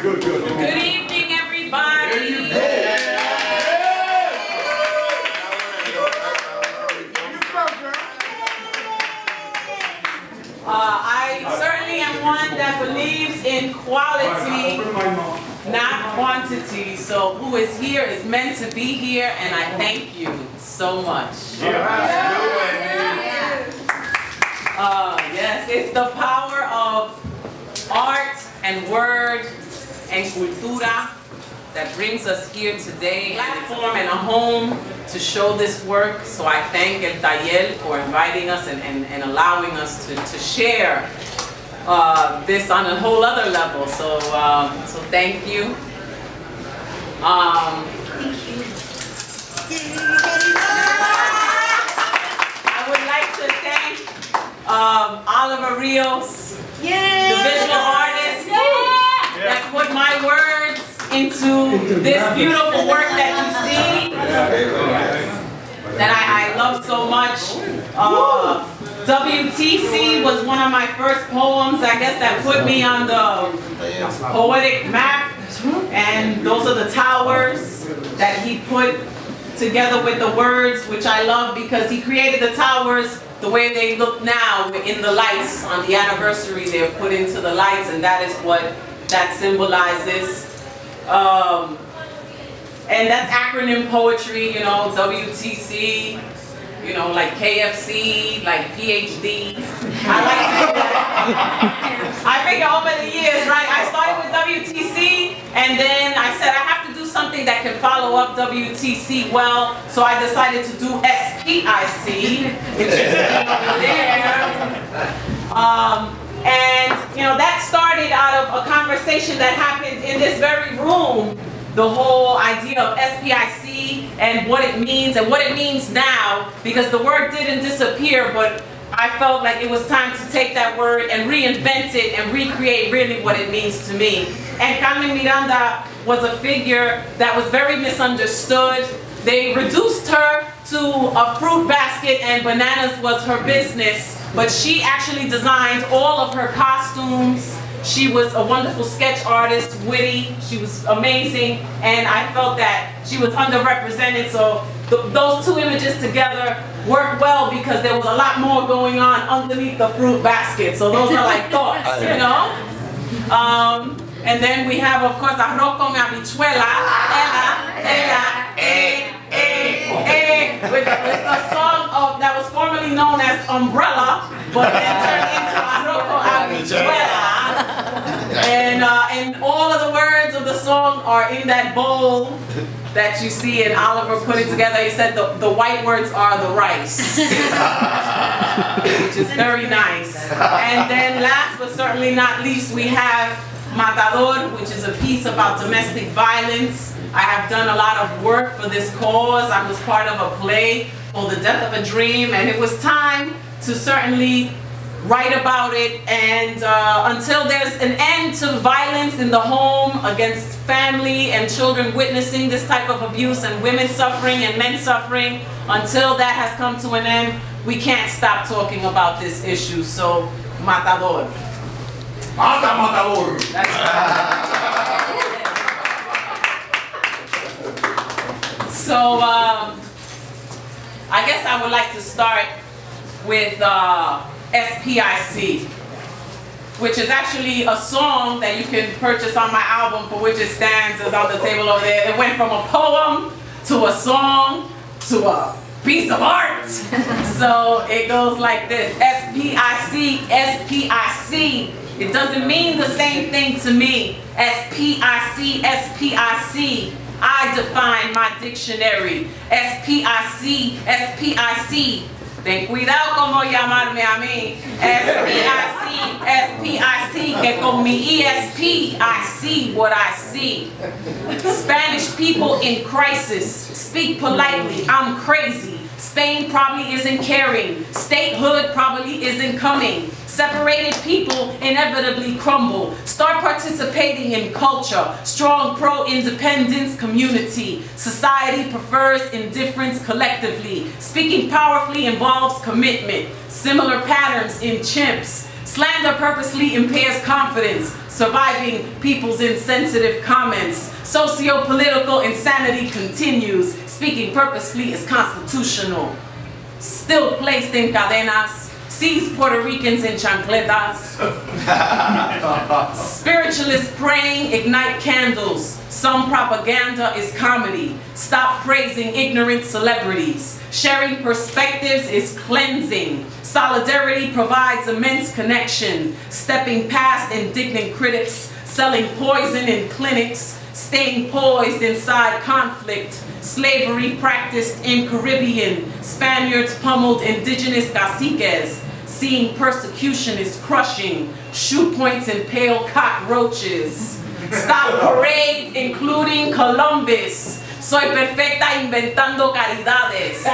right, good. Good evening, everybody. I certainly am one that believes in quality, not quantity. So who is here is meant to be here, and I thank you so much. Yes, it's the power of art and word and cultura that brings us here today, a platform and a home to show this work. So I thank El Taller for inviting us and allowing us to share this on a whole other level. So so thank you. I would like to thank Oliver Rios, the visual artist that put my words into this beautiful work that you see, that I love so much. WTC was one of my first poems, I guess, that put me on the poetic map, and those are the towers that he put together with the words, which I love because he created the towers the way they look now in the lights. On the anniversary, they're put into the lights, and that is what that symbolizes. And that's acronym poetry, you know, WTC, you know, like KFC, like PhD. I like that. I figure over the years, right, I started with WTC, and then I said I have to do something that can follow up WTC well, so I decided to do SPIC, which is over there. And, you know, that started out of a conversation that happened in this very room, the whole idea of SPIC and what it means now, because the word didn't disappear, but I felt like it was time to take that word and reinvent it and recreate really what it means to me. And Carmen Miranda was a figure that was very misunderstood. They reduced her to a fruit basket and bananas was her business, but she actually designed all of her costumes. She was a wonderful sketch artist, witty, she was amazing, and I felt that she was underrepresented, so those two images together worked well because there was a lot more going on underneath the fruit basket, so those are like thoughts, you know? And then we have, of course, arroz con habichuela, which is a song that was formerly known as Umbrella, but then turned into arroz con habichuela. And all of the words of the song are in that bowl that you see, and Oliver put it together. He said the white words are the rice, which is very nice. And then last but certainly not least, we have Matador, which is a piece about domestic violence. I have done a lot of work for this cause. I was part of a play called The Death of a Dream, and it was time to certainly write about it, and until there's an end to violence in the home against family and children witnessing this type of abuse, and women suffering and men suffering, until that has come to an end, we can't stop talking about this issue. So, Matador. Mata, Matador. So, I guess I would like to start with SPIC, which is actually a song that you can purchase on my album, for which it stands, is on the table over there. It went from a poem to a song to a piece of art. So it goes like this: SPIC, SPIC. It doesn't mean the same thing to me. SPIC, SPIC. I define my dictionary. SPIC, SPIC. Ten cuidado como llamarme a mí. SPIC, SPIC, que con mi ESP I see what I see. Spanish people in crisis, speak politely, I'm crazy. Spain probably isn't caring. Statehood probably isn't coming. Separated people inevitably crumble. Start participating in culture. Strong pro-independence community. Society prefers indifference collectively. Speaking powerfully involves commitment. Similar patterns in chimps. Slander purposely impairs confidence, surviving people's insensitive comments. Socio-political insanity continues. Speaking purposefully is constitutional. Still placed in cadenas. Sees Puerto Ricans in chancletas. Spiritualists praying ignite candles. Some propaganda is comedy. Stop praising ignorant celebrities. Sharing perspectives is cleansing. Solidarity provides immense connection. Stepping past indignant critics. Selling poison in clinics. Staying poised inside conflict. Slavery practiced in Caribbean. Spaniards pummeled indigenous caciques. Seeing persecution is crushing. Shoe points impale cockroaches. Stop parades including Columbus. Soy perfecta inventando caridades.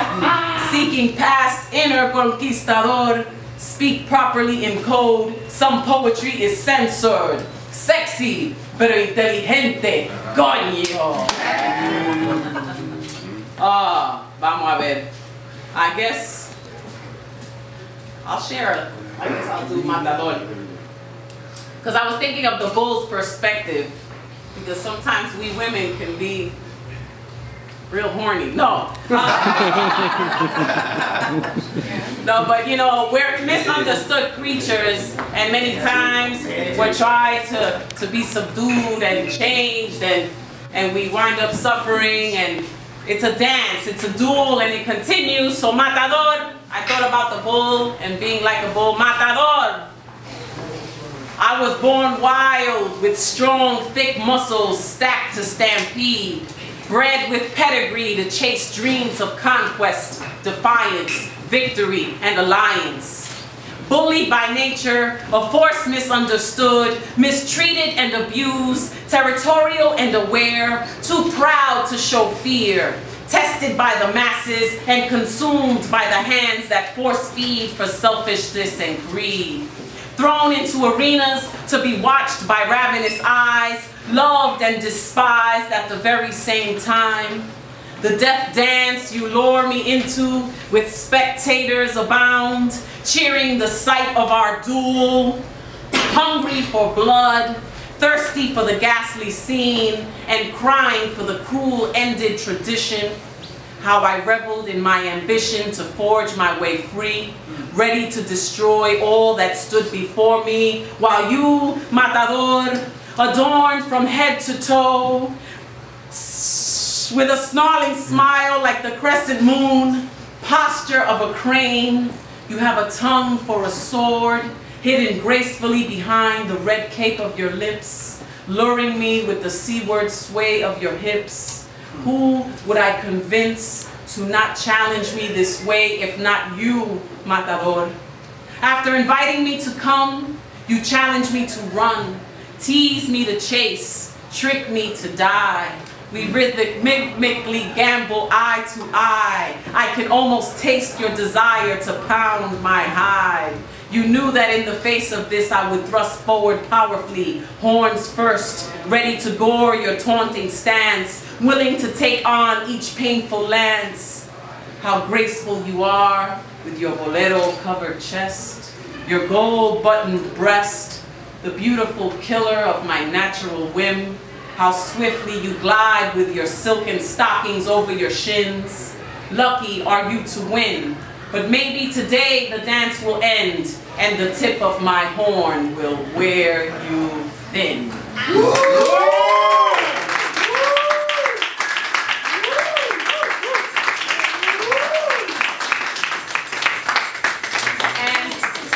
Seeking past inner conquistador. Speak properly in code. Some poetry is censored. Sexy, pero inteligente. Coño. Vamos a ver. I guess I'll share it. I guess I'll do Matador. Because I was thinking of the bull's perspective. Because sometimes we women can be real horny. No. No, but you know, we're misunderstood creatures, and many times we're trying to be subdued and changed, and we wind up suffering, and it's a dance, it's a duel, and it continues. So Matador, I thought about the bull and being like a bull. Matador. I was born wild with strong, thick muscles stacked to stampede. Bred with pedigree to chase dreams of conquest, defiance, victory, and alliance. Bullied by nature, a force misunderstood, mistreated and abused, territorial and aware, too proud to show fear. Tested by the masses and consumed by the hands that force feed for selfishness and greed. Thrown into arenas to be watched by ravenous eyes, loved and despised at the very same time. The death dance you lure me into with spectators abound, cheering the sight of our duel, hungry for blood, thirsty for the ghastly scene, and crying for the cruel ended tradition. How I reveled in my ambition to forge my way free, ready to destroy all that stood before me, while you, Matador, adorned from head to toe, with a snarling smile like the crescent moon, posture of a crane, you have a tongue for a sword, hidden gracefully behind the red cape of your lips, luring me with the seaward sway of your hips. Who would I convince to not challenge me this way if not you, Matador? After inviting me to come, you challenge me to run, tease me to chase, trick me to die. We rhythmically gamble eye to eye. I can almost taste your desire to pound my hide. You knew that in the face of this I would thrust forward powerfully, horns first, ready to gore your taunting stance, willing to take on each painful lance. How graceful you are with your bolero-covered chest, your gold-buttoned breast, the beautiful killer of my natural whim. How swiftly you glide with your silken stockings over your shins. Lucky are you to win, but maybe today the dance will end and the tip of my horn will wear you thin. And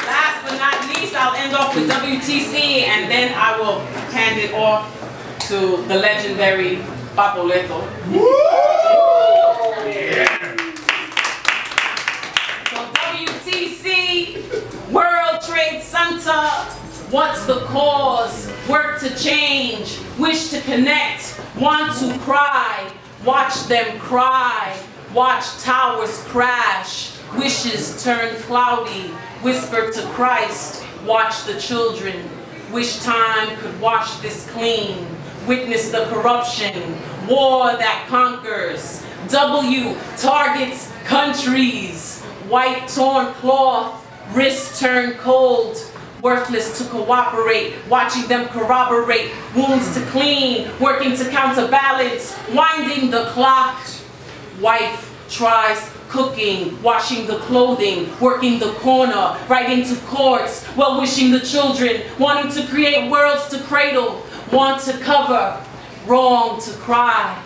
last but not least, I'll end off with WTC, and then I will hand it off to the legendary Papoleto. So WTC, World Trade Center, what's the cause? Work to change, wish to connect, want to cry, watch them cry, watch towers crash, wishes turn cloudy, whisper to Christ, watch the children, wish time could wash this clean. Witness the corruption, war that conquers. W targets countries. White torn cloth, wrists turn cold. worthless to cooperate, watching them corroborate, wounds to clean, working to counterbalance, winding the clock. Wife tries cooking, washing the clothing, working the corner, writing to courts, well-wishing the children, wanting to create worlds to cradle, want to cover, wrong to cry,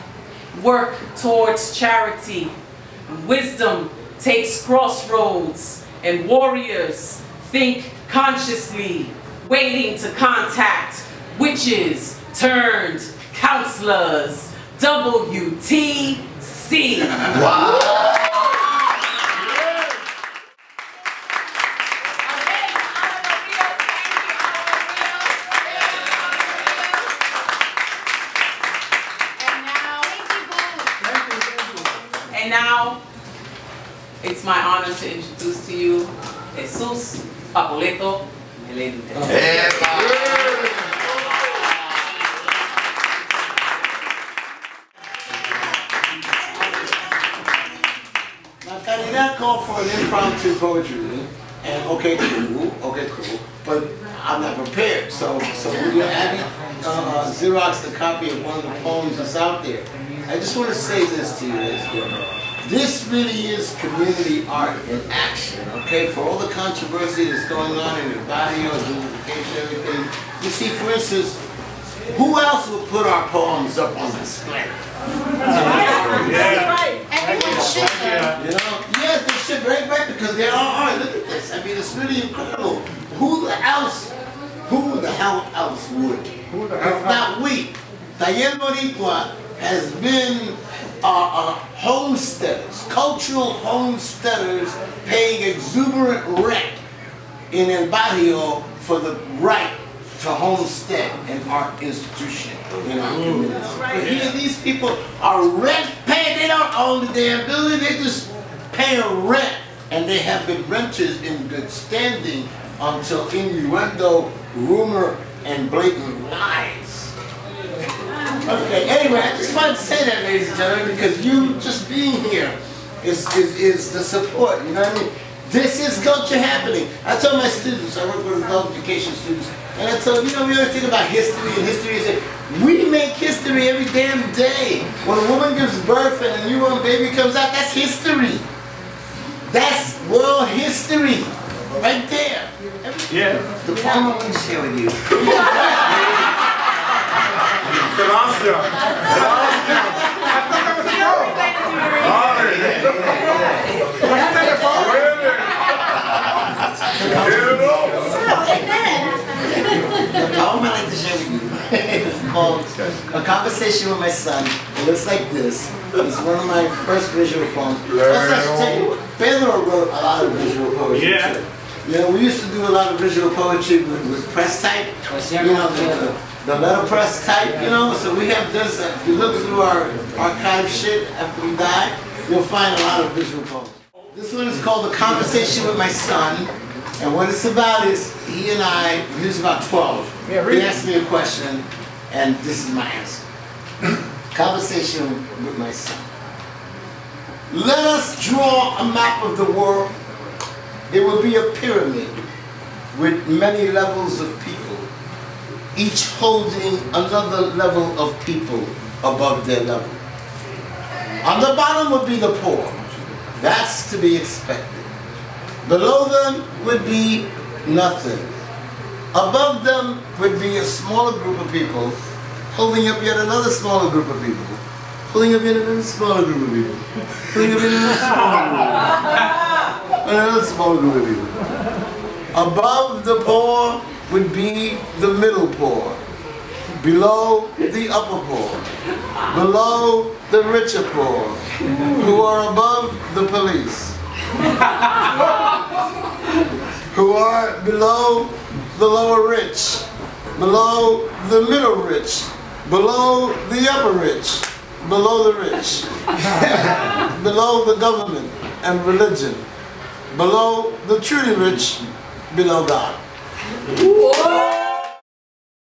work towards charity. Wisdom takes crossroads, and warriors think consciously, waiting to contact witches turned counselors. WTC. Wow. And now, it's my honor to introduce to you Jesus Papoleto Melende. That called for an impromptu poetry, and okay, cool, but I'm not prepared, so we're having Xerox the copy of one of the poems that's out there. I just want to say this to you, this really is community art in action, okay? For all the controversy that's going on in the body or gentrification, everything. You see, for instance, who else would put our poems up on display? Everyone should. You know? Yes, they should, right, because they all are. Look at this. I mean, it's really incredible. Who the hell else would? If not we. Taller Boricua has been homesteaders, cultural homesteaders paying exuberant rent in El Barrio for the right to homestead an art institution in our community. But here these people are rent paying, they don't own the damn building, they just pay a rent. And they have been renters in good standing until innuendo, rumor, and blatant lies. Okay, anyway, I just wanted to say that, ladies and gentlemen, because you just being here is the support, you know what I mean? This is culture happening. I tell my students, I work with adult education students, and I tell them, you know, we always think about history, and history is that we make history every damn day. When a woman gives birth and a newborn baby comes out, that's history. That's world history, right there. Yeah. The poem I want to share with you. The poem I like to share with you is called A Conversation with My Son. It looks like this. It's one of my first visual poems. Also, I should tell you, Pedro wrote a lot of visual poetry. Yeah. You know, we used to do a lot of visual poetry with press type. You know, the letterpress type, you know, so we have this. If you look through our archive shit after we die, you'll find a lot of visual poems. This one is called A Conversation with My Son. And what it's about is, he and I, he was about 12. He asked me a question, and this is my answer. Conversation with my son. Let us draw a map of the world. It will be a pyramid with many levels of people, each holding another level of people above their level. On the bottom would be the poor. That's to be expected. Below them would be nothing. Above them would be a smaller group of people holding up yet another smaller group of people. Pulling up yet another smaller group of people. Pulling up yet another smaller group of people. Another smaller group of people. Above the poor would be the middle poor. Below the upper poor. Below the richer poor, who are above the police. Who are below the lower rich, below the middle rich, below the upper rich, below the rich, below the government and religion, below the truly rich, below God. Whoa!